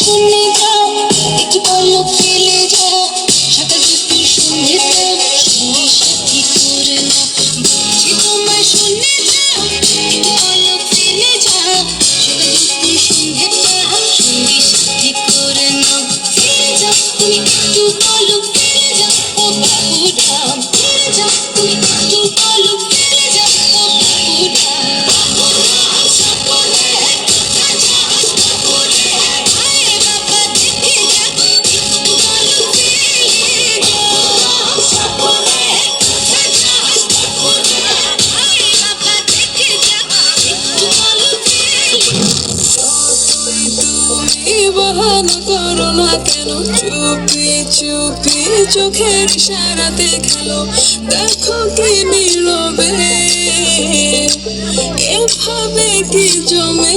শুনে যাও, একটু পলক ফেলে যাও, সকাল দুপুর সন্ধ্যেটা সঙ্গী সাথী করে নাও। বলছি তোমায় শুনে যাও, একটু পলক ফেলে যাও, সকাল দুপুর সন্ধ্যেটা সঙ্গী সাথী করে নাও। ফেলে যাও তুমি একটু পলক ফেলে যাও, ও বাবুরা ফেলে যাও তুমি একটু পলক ফেলে যাও, ও বাবুরা। বাহানা করো না কেন, চুপি চুপি চোখের ইশারাতে খেলো, দেখো কি নীরবে এভাবে কি জমে।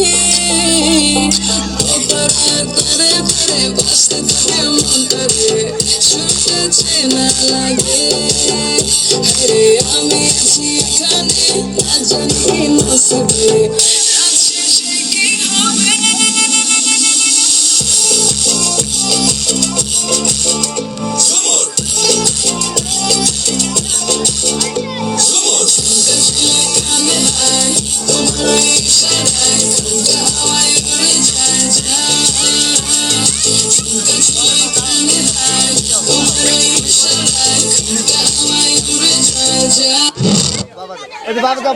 তারে তারে বাসতে থাকে মনটারে, শুনতেছে না লাগে। আরে আমি আছি এখানে, না জানি নসিবে আছে সে কি হবে। বাবা